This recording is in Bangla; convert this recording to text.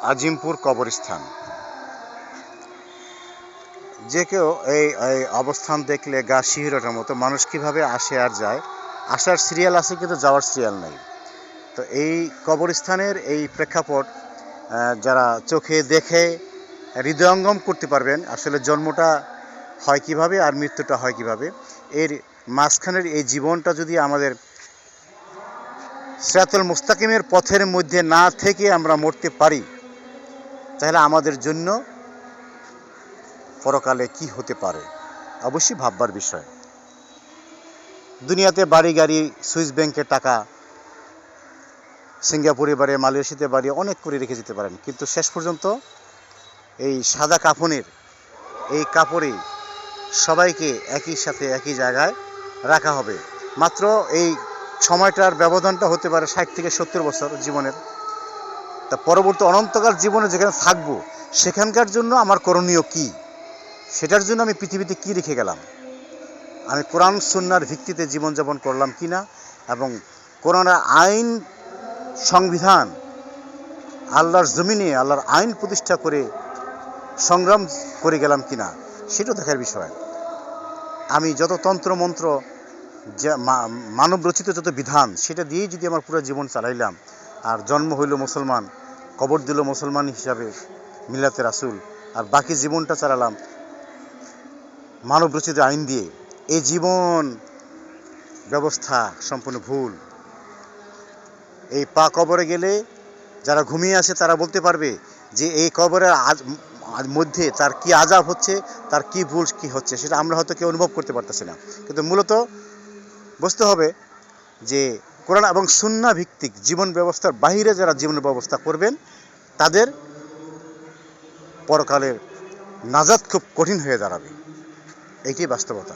আজিমপুর কবরস্থান। যে কেউ এই অবস্থান দেখলে গা শিহরণের মতো। মানুষ কীভাবে আসে আর যায়, আসার সিরিয়াল আছে কিন্তু যাওয়ার সিরিয়াল নেই। তো এই কবরস্থানের এই প্রেক্ষাপট যারা চোখে দেখে হৃদয়ঙ্গম করতে পারবেন আসলে জন্মটা হয় কিভাবে আর মৃত্যুটা হয় কিভাবে, এর মাঝখানের এই জীবনটা যদি আমাদের সিরাতুল মুস্তাকিমের পথের মধ্যে না থেকে আমরা মরতে পারি, তাহলে আমাদের জন্য পরকালে কি হতে পারে অবশ্যই ভাববার বিষয়। দুনিয়াতে বাড়ি গাড়ি, সুইস ব্যাংকের টাকা, সিঙ্গাপুরে বাড়ি, মালয়েশিয়াতে বাড়ি অনেক করে রেখে যেতে পারেন, কিন্তু শেষ পর্যন্ত এই সাদা কাফনের এই কাপড়েই সবাইকে একই সাথে একই জায়গায় রাখা হবে। মাত্র এই সময়টার ব্যবধানটা হতে পারে 60 থেকে 70 বছর জীবনের। তা পরবর্তী অনন্তকাল জীবনে যেখানে থাকবো সেখানকার জন্য আমার করণীয় কি, সেটার জন্য আমি পৃথিবীতে কি রেখে গেলাম, আমি কোরআন সুন্নাহর ভিত্তিতে জীবনযাপন করলাম কি না, এবং কোরআনের আইন সংবিধান আল্লাহর জমিনে আল্লাহর আইন প্রতিষ্ঠা করে সংগ্রাম করে গেলাম কি না, সেটা দেখার বিষয়। আমি যত তন্ত্রমন্ত্র, যে মানব রচিত যত বিধান, সেটা দিয়েই যদি আমার পুরো জীবন চালাইলাম, আর জন্ম হইল মুসলমান, কবর দিল মুসলমান হিসাবে মিল্লাতে রাসূল, আর বাকি জীবনটা চালালাম মানব রচিত আইন দিয়ে, এই জীবন ব্যবস্থা সম্পূর্ণ ভুল। এই কবরে গেলে যারা ঘুমিয়ে আছে তারা বলতে পারবে যে এই কবরের মধ্যে তার কি আযাব হচ্ছে, তার কি ভুল কি হচ্ছে, সেটা আমরা হয়তো কেউ অনুভব করতে পারতেছি না। কিন্তু মূলত বুঝতে হবে যে কোরআন এবং সুন্নাহ ভিত্তিক জীবন ব্যবস্থার বাইরে যারা জীবন ব্যবস্থা করবেন তাদের পরকালের নাজাত খুব কঠিন হয়ে দাঁড়াবে। এইটাই বাস্তবতা।